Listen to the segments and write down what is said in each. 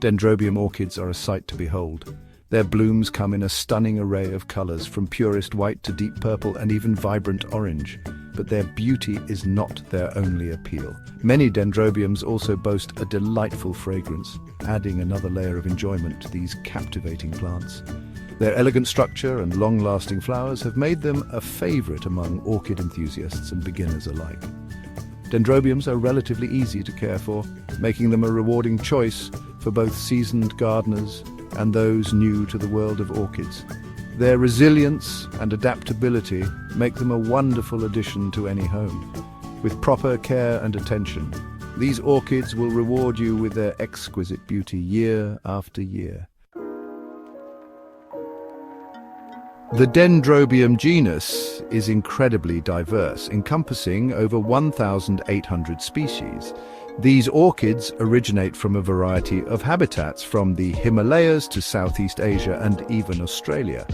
Dendrobium orchids are a sight to behold. Their blooms come in a stunning array of colors, from purest white to deep purple and even vibrant orange. But their beauty is not their only appeal. Many dendrobiums also boast a delightful fragrance, adding another layer of enjoyment to these captivating plants. Their elegant structure and long-lasting flowers have made them a favorite among orchid enthusiasts and beginners alike. Dendrobiums are relatively easy to care for, making them a rewarding choice for both seasoned gardeners and those new to the world of orchids. Their resilience and adaptability make them a wonderful addition to any home. With proper care and attention, these orchids will reward you with their exquisite beauty year after year. The Dendrobium genus is incredibly diverse, encompassing over 1,800 species. These orchids originate from a variety of habitats, from the Himalayas to Southeast Asia and even Australia.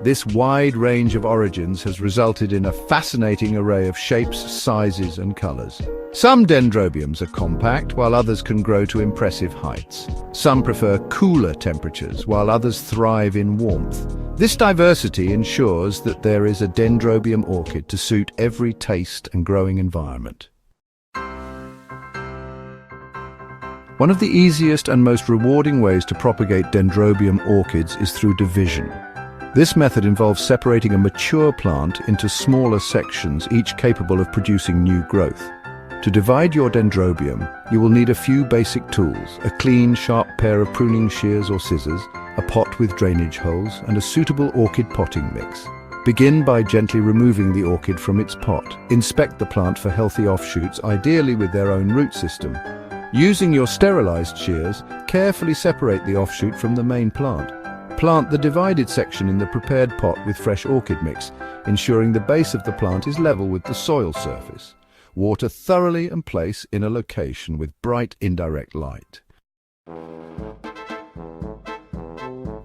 This wide range of origins has resulted in a fascinating array of shapes, sizes and colors. Some dendrobiums are compact, while others can grow to impressive heights. Some prefer cooler temperatures, while others thrive in warmth. This diversity ensures that there is a dendrobium orchid to suit every taste and growing environment. One of the easiest and most rewarding ways to propagate dendrobium orchids is through division. This method involves separating a mature plant into smaller sections, each capable of producing new growth. To divide your dendrobium, you will need a few basic tools: a clean, sharp pair of pruning shears or scissors, a pot with drainage holes, and a suitable orchid potting mix. Begin by gently removing the orchid from its pot. Inspect the plant for healthy offshoots, ideally with their own root system. Using your sterilized shears, carefully separate the offshoot from the main plant. Plant the divided section in the prepared pot with fresh orchid mix, ensuring the base of the plant is level with the soil surface. Water thoroughly and place in a location with bright indirect light.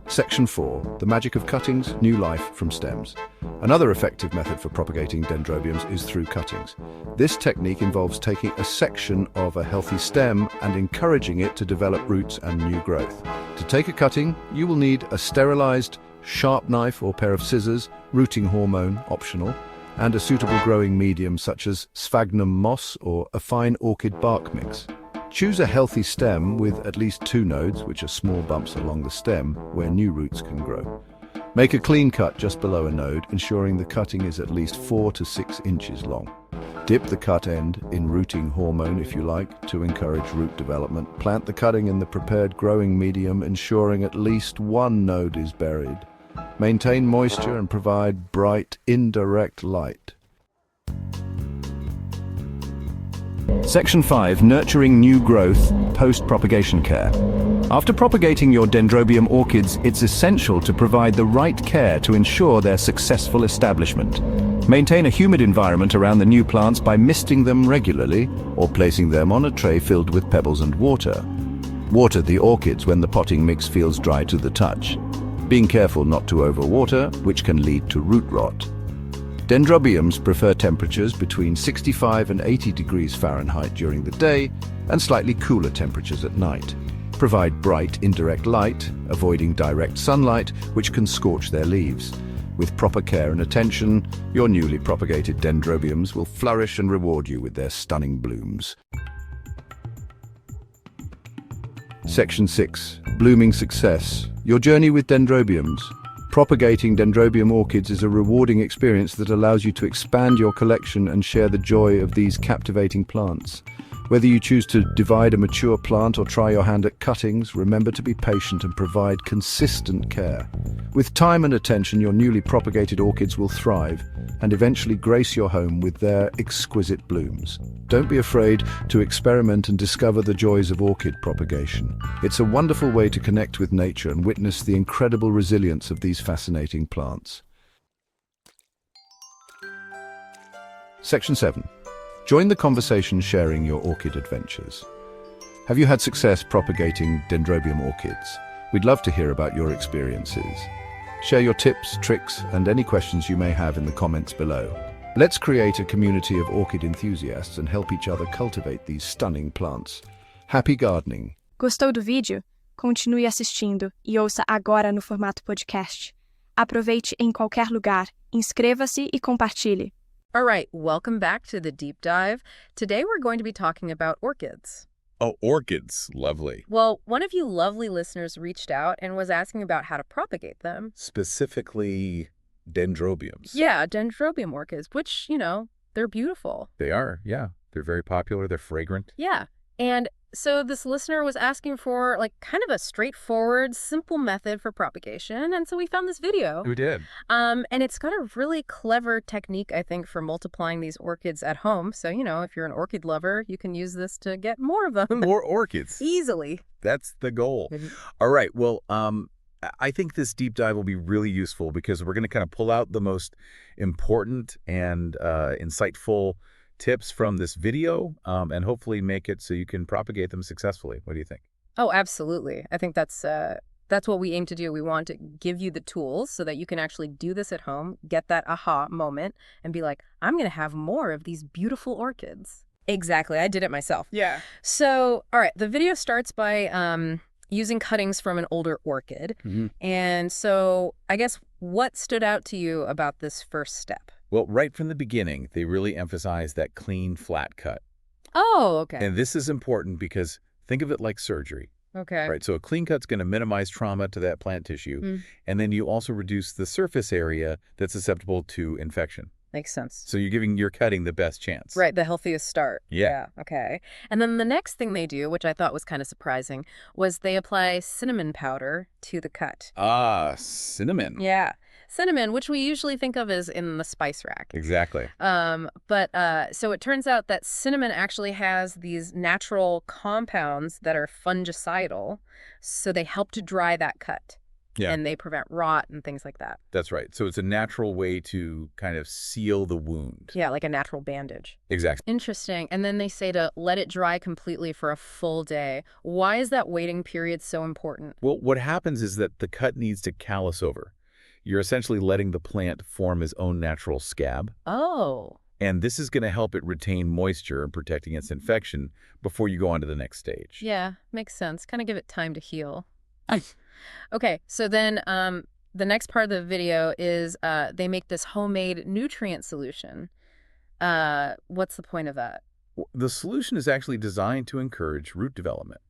Section 4. The magic of cuttings, new life from stems. Another effective method for propagating dendrobiums is through cuttings. This technique involves taking a section of a healthy stem and encouraging it to develop roots and new growth. To take a cutting, you will need a sterilized, sharp knife or pair of scissors, rooting hormone optional, and a suitable growing medium such as sphagnum moss or a fine orchid bark mix. Choose a healthy stem with at least 2 nodes, which are small bumps along the stem where new roots can grow. Make a clean cut just below a node, ensuring the cutting is at least 4 to 6 inches long. Dip the cut end in rooting hormone if you like, to encourage root development. Plant the cutting in the prepared growing medium, ensuring at least 1 node is buried. Maintain moisture and provide bright, indirect light. Section 5. Nurturing new growth, post-propagation care. After propagating your dendrobium orchids, it's essential to provide the right care to ensure their successful establishment. Maintain a humid environment around the new plants by misting them regularly or placing them on a tray filled with pebbles and water. Water the orchids when the potting mix feels dry to the touch, being careful not to overwater, which can lead to root rot. Dendrobiums prefer temperatures between 65 and 80 degrees Fahrenheit during the day and slightly cooler temperatures at night. Provide bright, indirect light, avoiding direct sunlight, which can scorch their leaves. With proper care and attention, your newly propagated dendrobiums will flourish and reward you with their stunning blooms. Section 6. Blooming success. Your journey with dendrobiums. Propagating dendrobium orchids is a rewarding experience that allows you to expand your collection and share the joy of these captivating plants. Whether you choose to divide a mature plant or try your hand at cuttings, remember to be patient and provide consistent care. With time and attention, your newly propagated orchids will thrive and eventually grace your home with their exquisite blooms. Don't be afraid to experiment and discover the joys of orchid propagation. It's a wonderful way to connect with nature and witness the incredible resilience of these fascinating plants. Section 7. Join the conversation sharing your orchid adventures. Have you had success propagating dendrobium orchids? We'd love to hear about your experiences. Share your tips, tricks, and any questions you may have in the comments below. Let's create a community of orchid enthusiasts and help each other cultivate these stunning plants. Happy gardening! Gostou do vídeo? continue assistindo e ouça agora no formato podcast. Aproveite em qualquer lugar, inscreva-se e compartilhe. All right, welcome back to the deep dive. Today we're going to be talking about orchids. Oh, orchids. Lovely. Well, one of you lovely listeners reached out and was asking about how to propagate them. Specifically, dendrobiums. Yeah, dendrobium orchids, which, they're beautiful. They are, yeah. They're very popular. They're fragrant. Yeah, and so this listener was asking for, kind of a straightforward, simple method for propagation, and so we found this video. We did. And it's got a really clever technique, I think, for multiplying these orchids at home. So, if you're an orchid lover, you can use this to get more of them. More orchids. Easily. That's the goal. All right. Well, I think this deep dive will be really useful because we're going to kind of pull out the most important and insightful tips from this video and hopefully make it so you can propagate them successfully. What do you think? Oh, absolutely. I think that's what we aim to do. We want to give you the tools so that you can actually do this at home, get that aha moment, and be like, I'm going to have more of these beautiful orchids. Exactly. I did it myself. Yeah. So, all right, the video starts by using cuttings from an older orchid. Mm-hmm. And so I guess what stood out to you about this first step? Well, right from the beginning, they really emphasize that clean, flat cut. Oh, okay. And this is important because think of it like surgery. Okay. Right, so a clean cut's going to minimize trauma to that plant tissue, and then you also reduce the surface area that's susceptible to infection. Makes sense. So you're giving your cutting the best chance. Right, the healthiest start. Yeah. Okay. And then the next thing they do, which I thought was kind of surprising, was they apply cinnamon powder to the cut. Ah, cinnamon. Yeah. Cinnamon, which we usually think of as in the spice rack. Exactly. So it turns out that cinnamon actually has these natural compounds that are fungicidal, so they help to dry that cut. Yeah. And they prevent rot and things like that. That's right. So it's a natural way to kind of seal the wound. Yeah, like a natural bandage. Exactly. Interesting. And then they say to let it dry completely for a full day. Why is that waiting period so important? Well, what happens is that the cut needs to callus over. You're essentially letting the plant form its own natural scab. Oh. And this is going to help it retain moisture and protect against infection before you go on to the next stage. Yeah, makes sense. Kind of give it time to heal. Okay, so then the next part of the video is they make this homemade nutrient solution. What's the point of that? The solution is actually designed to encourage root development.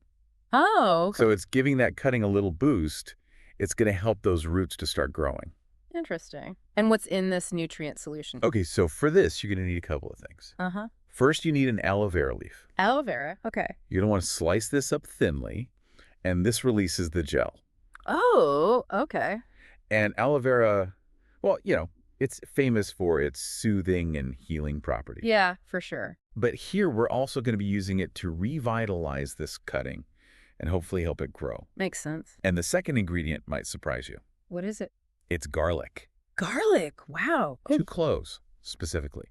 Oh, okay. So it's giving that cutting a little boost. It's going to help those roots to start growing. Interesting. And what's in this nutrient solution? Okay, so for this, you're going to need a couple of things. Uh-huh. First, you need an aloe vera leaf. Aloe vera, okay. You're going to want to slice this up thinly, and this releases the gel. Oh, okay. And aloe vera, well, it's famous for its soothing and healing properties. Yeah, for sure. But here, we're also going to be using it to revitalize this cutting and hopefully help it grow. Makes sense. And the second ingredient might surprise you. What is it? It's garlic. Garlic. Wow. 2 cloves, specifically.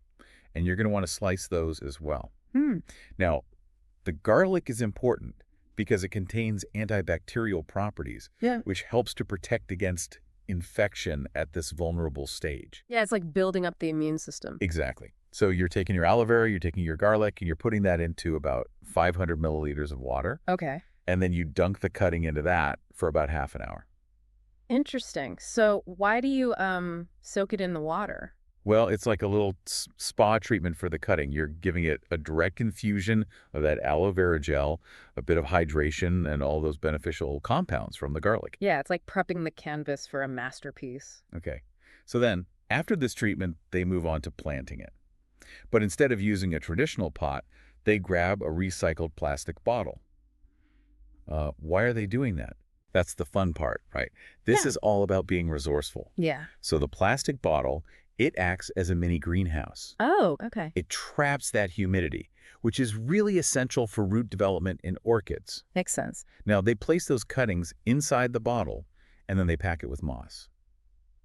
And you're going to want to slice those as well. Hmm. Now, the garlic is important because it contains antibacterial properties, which helps to protect against infection at this vulnerable stage. Yeah, it's like building up the immune system. Exactly. So you're taking your aloe vera, you're taking your garlic, and you're putting that into about 500 milliliters of water. Okay. And then you dunk the cutting into that for about half an hour. Interesting. So why do you soak it in the water? Well, it's like a little spa treatment for the cutting. You're giving it a direct infusion of that aloe vera gel, a bit of hydration, and all those beneficial compounds from the garlic. Yeah, it's like prepping the canvas for a masterpiece. Okay. So then, after this treatment, they move on to planting it. But instead of using a traditional pot, they grab a recycled plastic bottle. Why are they doing that? That's the fun part, right? This is all about being resourceful. Yeah. So the plastic bottle, it acts as a mini greenhouse. Oh, okay. It traps that humidity, which is really essential for root development in orchids. Makes sense. Now, they place those cuttings inside the bottle, and then they pack it with moss.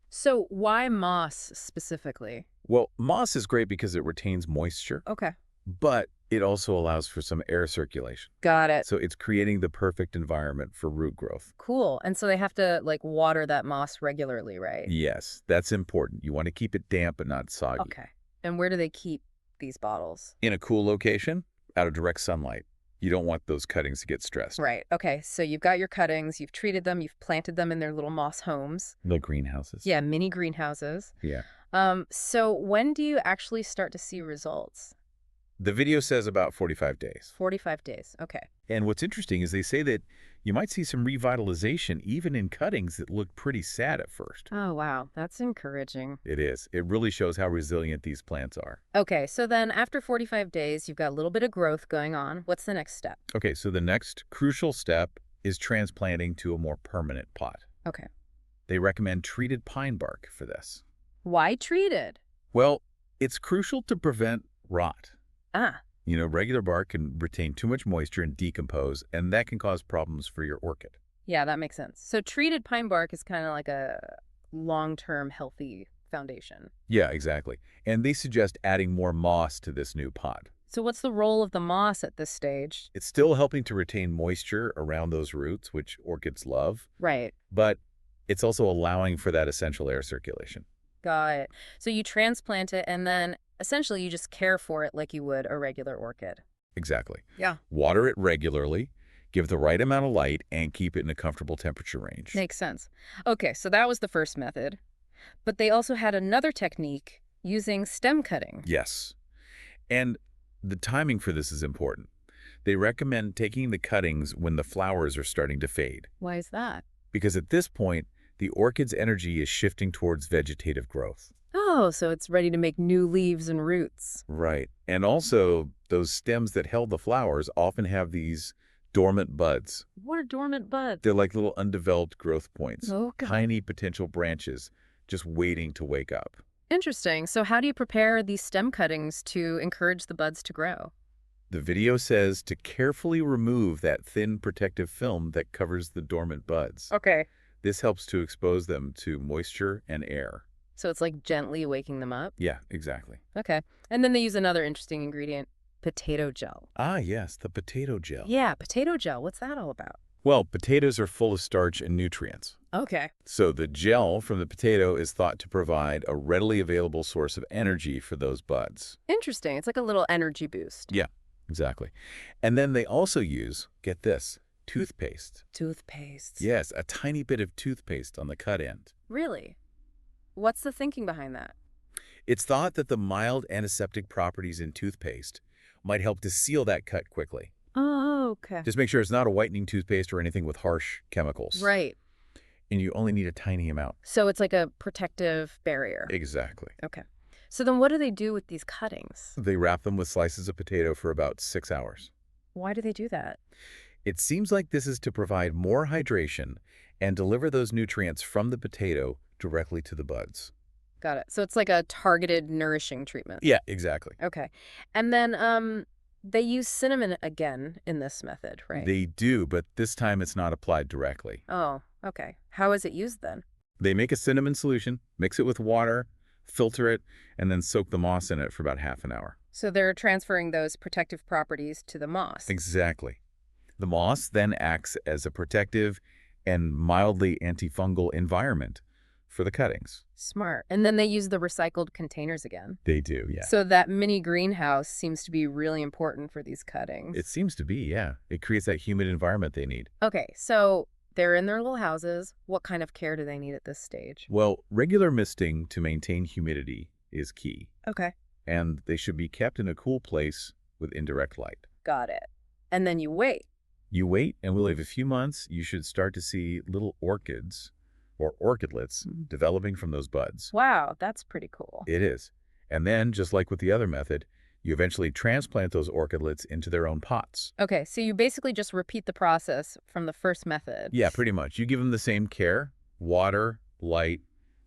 So why moss specifically? Well, moss is great because it retains moisture, Okay. but it also allows for some air circulation. Got it. So it's creating the perfect environment for root growth. Cool. And so they have to water that moss regularly, right? Yes, that's important. You want to keep it damp but not soggy. Okay. And where do they keep these bottles? In a cool location, out of direct sunlight. You don't want those cuttings to get stressed. Right. Okay. So you've got your cuttings, you've treated them, you've planted them in their little moss homes. The greenhouses. Yeah, mini greenhouses. Yeah. So when do you actually start to see results? The video says about 45 days. 45 days. Okay. And what's interesting is they say that you might see some revitalization even in cuttings that look pretty sad at first. Oh, wow. That's encouraging. It is. It really shows how resilient these plants are. Okay. So then after 45 days, you've got a little bit of growth going on. What's the next step? Okay, so the next crucial step is transplanting to a more permanent pot. Okay. They recommend treated pine bark for this. Why treated? Well, it's crucial to prevent rot. Ah, You know, regular bark can retain too much moisture and decompose, and that can cause problems for your orchid. yeah, that makes sense. So treated pine bark is kind of like a long-term healthy foundation. Yeah, exactly. And they suggest adding more moss to this new pot. So what's the role of the moss at this stage? It's still helping to retain moisture around those roots, which orchids love, Right. but it's also allowing for that essential air circulation. Got it. So you transplant it and then essentially you just care for it like you would a regular orchid. Exactly. Yeah. Water it regularly, give the right amount of light, and keep it in a comfortable temperature range. Makes sense. Okay, so that was the first method. But they also had another technique using stem cutting. Yes. And the timing for this is important. They recommend taking the cuttings when the flowers are starting to fade, Why is that? because at this point, the orchid's energy is shifting towards vegetative growth. Oh, so it's ready to make new leaves and roots. Right. And also, those stems that held the flowers often have these dormant buds. What are dormant buds? They're like little undeveloped growth points, Oh, God. tiny potential branches just waiting to wake up. Interesting. So how do you prepare these stem cuttings to encourage the buds to grow? The video says to carefully remove that thin protective film that covers the dormant buds. Okay. This helps to expose them to moisture and air. So it's like gently waking them up? Yeah, exactly. Okay. And then they use another interesting ingredient, potato gel. Ah, yes, the potato gel. Yeah, potato gel. What's that all about? Well, potatoes are full of starch and nutrients. Okay. So the gel from the potato is thought to provide a readily available source of energy for those buds. Interesting. It's like a little energy boost. Yeah, exactly. And then they also use, get this, toothpaste. Toothpaste. Yes, a tiny bit of toothpaste on the cut end. Really? What's the thinking behind that? It's thought that the mild antiseptic properties in toothpaste might help to seal that cut quickly. Oh, okay. Just make sure it's not a whitening toothpaste or anything with harsh chemicals. Right. And you only need a tiny amount. So it's like a protective barrier. Exactly. Okay. So then what do they do with these cuttings? They wrap them with slices of potato for about 6 hours. Why do they do that? It seems like this is to provide more hydration and deliver those nutrients from the potato directly to the buds. Got it. So it's like a targeted nourishing treatment. Yeah, exactly. Okay. And then they use cinnamon again in this method, right? They do, but this time it's not applied directly. Oh, okay. How is it used then? They make a cinnamon solution, mix it with water, filter it, and then soak the moss in it for about half an hour. So they're transferring those protective properties to the moss. Exactly. The moss then acts as a protective and mildly antifungal environment for the cuttings. Smart. And then they use the recycled containers again. They do, yeah. So that mini greenhouse seems to be really important for these cuttings. It seems to be, yeah. It creates that humid environment they need. Okay, so they're in their little houses. What kind of care do they need at this stage? Well, regular misting to maintain humidity is key, Okay. and they should be kept in a cool place with indirect light. Got it. And then you wait. You wait, and within a few months, you should start to see little orchids or orchidlets developing from those buds. Wow, that's pretty cool. It is. And then, just like with the other method, you eventually transplant those orchidlets into their own pots. Okay, so you basically just repeat the process from the first method. Yeah, pretty much. You give them the same care, water, light,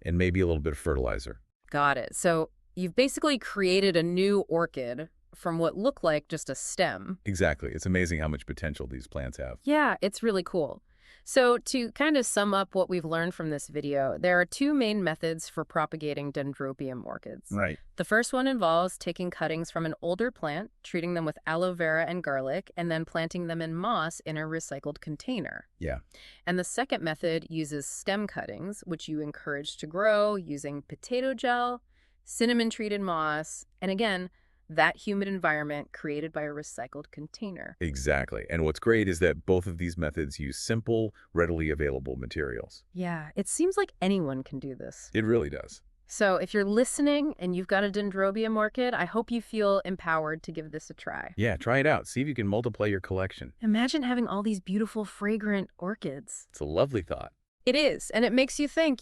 and maybe a little bit of fertilizer. Got it. So you've basically created a new orchid from what looked like just a stem. Exactly. It's amazing how much potential these plants have. Yeah, it's really cool. So to kind of sum up what we've learned from this video, there are two main methods for propagating Dendrobium orchids. Right. The first one involves taking cuttings from an older plant, treating them with aloe vera and garlic, and then planting them in moss in a recycled container. Yeah. And the second method uses stem cuttings, which you encourage to grow using potato gel, cinnamon-treated moss, and again, that humid environment created by a recycled container. Exactly. And what's great is that both of these methods use simple, readily available materials. Yeah, it seems like anyone can do this. It really does. So if you're listening and you've got a Dendrobium orchid, I hope you feel empowered to give this a try. Yeah, try it out. See if you can multiply your collection. Imagine having all these beautiful, fragrant orchids. It's a lovely thought. It is, and it makes you think,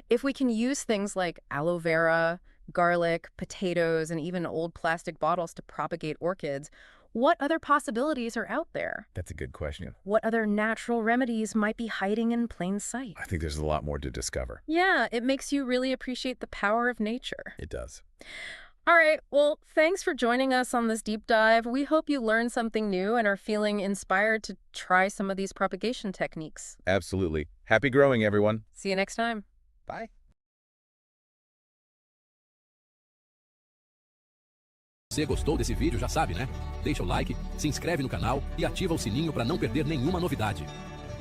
if we can use things like aloe vera, garlic, potatoes, and even old plastic bottles to propagate orchids, what other possibilities are out there? That's a good question. What other natural remedies might be hiding in plain sight? I think there's a lot more to discover. Yeah, it makes you really appreciate the power of nature. It does. All right, well, thanks for joining us on this deep dive. We hope you learned something new and are feeling inspired to try some of these propagation techniques. Absolutely. Happy growing, everyone. See you next time. Bye. Se gostou desse vídeo, já sabe, né? Deixa o like, se inscreve no canal e ativa o sininho para não perder nenhuma novidade.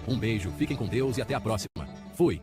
Um beijo, fiquem com Deus e até a próxima. Fui!